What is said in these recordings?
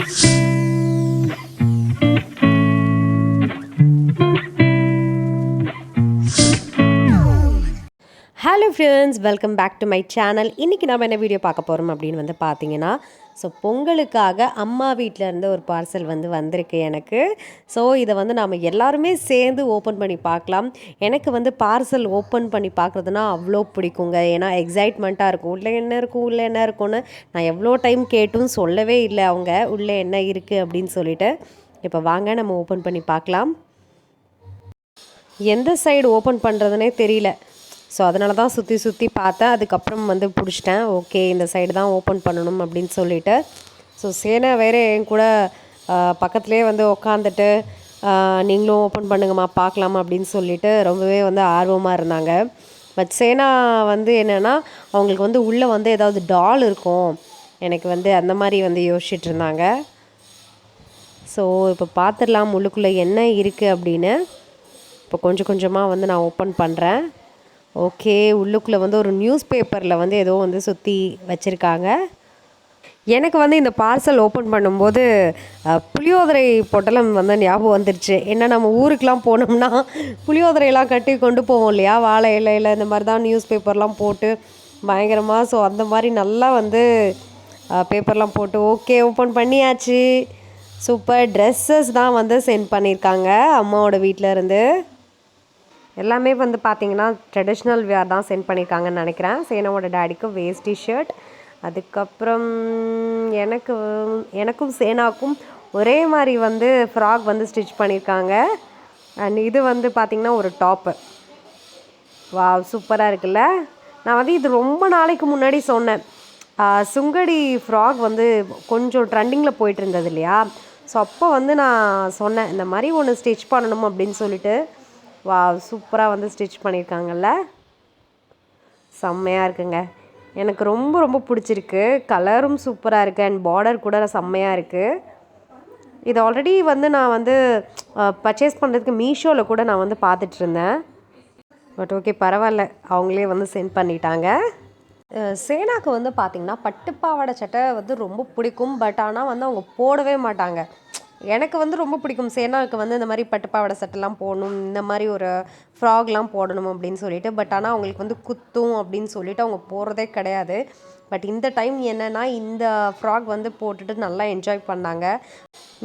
Hello friends, welcome back to my channel. இன்றைக்கி நம்ம என்ன வீடியோ பார்க்க போகிறோம் அப்படின்னு வந்து பார்த்தீங்கன்னா, ஸோ பொங்கலுக்காக அம்மா வீட்டில் இருந்து ஒரு பார்சல் வந்திருக்கு எனக்கு. ஸோ இதை நம்ம எல்லாருமே சேர்ந்து ஓப்பன் பண்ணி பார்க்கலாம். எனக்கு பார்சல் ஓப்பன் பண்ணி பார்க்குறதுனா அவ்வளோ பிடிக்குங்க. ஏன்னா எக்ஸைட்மெண்ட்டாக இருக்கும். உள்ளே என்ன இருக்கும், உள்ளே என்ன இருக்கும்னு நான் எவ்வளோ டைம் கேட்டும் சொல்லவே இல்லை அவங்க, உள்ளே என்ன இருக்குது அப்படின்னு சொல்லிட்டு. இப்போ வாங்க நம்ம ஓப்பன் பண்ணி பார்க்கலாம். எந்த சைடு ஓப்பன் பண்ணுறதுனே தெரியல. ஸோ அதனால தான் சுற்றி சுற்றி பார்த்தேன். அதுக்கப்புறம் பிடிச்சிட்டேன். ஓகே, இந்த சைடு தான் ஓப்பன் பண்ணணும் அப்படின்னு சொல்லிட்டு. ஸோ சேனா வேறு என் கூட பக்கத்துலேயே உக்காந்துட்டு நீங்களும் ஓப்பன் பண்ணுங்கம்மா பார்க்கலாமா அப்படின்னு சொல்லிட்டு ரொம்பவே ஆர்வமாக இருந்தாங்க. பட் சேனா என்னென்னா அவங்களுக்கு உள்ளே ஏதாவது டால் இருக்கும், எனக்கு அந்த மாதிரி யோசிச்சுட்டு இருந்தாங்க. ஸோ இப்போ பார்த்துடலாம் உள்ளுக்குள்ளே என்ன இருக்குது அப்படின்னு. இப்போ கொஞ்சம் கொஞ்சமாக நான் ஓப்பன் பண்ணுறேன். ஓகே, உள்ளுக்குள்ளே ஒரு நியூஸ் பேப்பரில் ஏதோ சுற்றி வச்சுருக்காங்க. எனக்கு இந்த பார்சல் ஓப்பன் பண்ணும்போது புளியோதரை பொட்டலம் ஞாபகம் வந்துருச்சு. ஏன்னா நம்ம ஊருக்கெலாம் போனோம்னா புளியோதரையெல்லாம் கட்டி கொண்டு போவோம் இல்லையா, வாழை இலையில் இந்த மாதிரி தான் நியூஸ் பேப்பர்லாம் போட்டு பயங்கரமாக. ஸோ அந்த மாதிரி நல்லா பேப்பர்லாம் போட்டு ஓகே ஓப்பன் பண்ணியாச்சு. சூப்பர். ட்ரெஸ்ஸஸ் தான் சென்ட் பண்ணியிருக்காங்க அம்மாவோட வீட்டில் இருந்து. எல்லாமே பார்த்திங்கன்னா ட்ரெடிஷ்னல் வேர் தான் சென்ட் பண்ணியிருக்காங்கன்னு நினைக்கிறேன். சேனாவோட டேடிக்கு வேஸ்டி ஷர்ட், அதுக்கப்புறம் எனக்கும் சேனாவுக்கும் ஒரே மாதிரி ஃப்ராக் ஸ்டிச் பண்ணியிருக்காங்க. அண்ட் இது பார்த்திங்கன்னா ஒரு டாப்பு. வா, சூப்பராக இருக்குல்ல. நான் இது ரொம்ப நாளைக்கு முன்னாடி சொன்னேன். சுங்கடி ஃப்ராக் கொஞ்சம் ட்ரெண்டிங்கில் போயிட்டு இருந்தது இல்லையா. ஸோ அப்போ நான் சொன்னேன் இந்த மாதிரி ஒன்று ஸ்டிச் பண்ணணும் அப்படின்னு சொல்லிட்டு. வா, சூப்பராக ஸ்டிச் பண்ணியிருக்காங்கல்ல, செம்மையாக இருக்குங்க. எனக்கு ரொம்ப ரொம்ப பிடிச்சிருக்கு. கலரும் சூப்பராக இருக்குது அண்ட் பார்டர் கூட செம்மையாக இருக்குது. இது ஆல்ரெடி நான் பர்ச்சேஸ் பண்ணுறதுக்கு மீஷோவில் கூட நான் பார்த்துட்ருந்தேன். பட் ஓகே, பரவாயில்ல, அவங்களே சென்ட் பண்ணிட்டாங்க. சேனாக்கு பார்த்திங்கன்னா பட்டுப்பாவாடை சட்டை ரொம்ப பிடிக்கும். பட் ஆனால் அவங்க போடவே மாட்டாங்க. எனக்கு ரொம்ப பிடிக்கும். சேனாவுக்கு இந்த மாதிரி பட்டுப்பாவாடை சட்டைலாம் போடணும், இந்த மாதிரி ஒரு ஃப்ராக்லாம் போடணும் அப்படின்னு சொல்லிட்டு. பட் ஆனால் அவங்களுக்கு குத்தும் அப்படின்னு சொல்லிட்டு அவங்க போடுறதே கிடையாது. பட் இந்த டைம் என்னென்னா இந்த ஃப்ராக் போட்டுட்டு நல்லா என்ஜாய் பண்ணாங்க.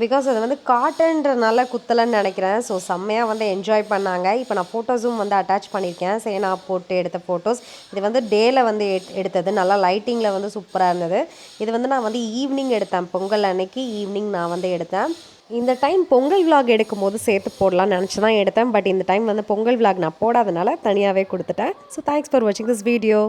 பிகாஸ் அது காட்டன்றனால குத்தலைன்னு நினைக்கிறேன். ஸோ செம்மையாக என்ஜாய் பண்ணாங்க. இப்போ நான் ஃபோட்டோஸும் அட்டாச் பண்ணியிருக்கேன், சேனா போட்டு எடுத்த ஃபோட்டோஸ். இது டேயில் எடுத்தது, நல்லா லைட்டிங்கில் சூப்பராக இருந்தது. இது நான் ஈவினிங் எடுத்தேன், பொங்கல் அன்னைக்கு ஈவினிங் நான் எடுத்தேன். இந்த டைம் பொங்கல் விலாக் எடுக்கும் போது சேர்த்து போடலான்னு நினச்சி தான் எடுத்தேன். பட் இந்த டைம் பொங்கல் விலாக் நான் போடாதனால தனியாகவே கொடுத்துட்டேன். ஸோ தேங்க்ஸ் ஃபார் வாட்சிங் திஸ் வீடியோ.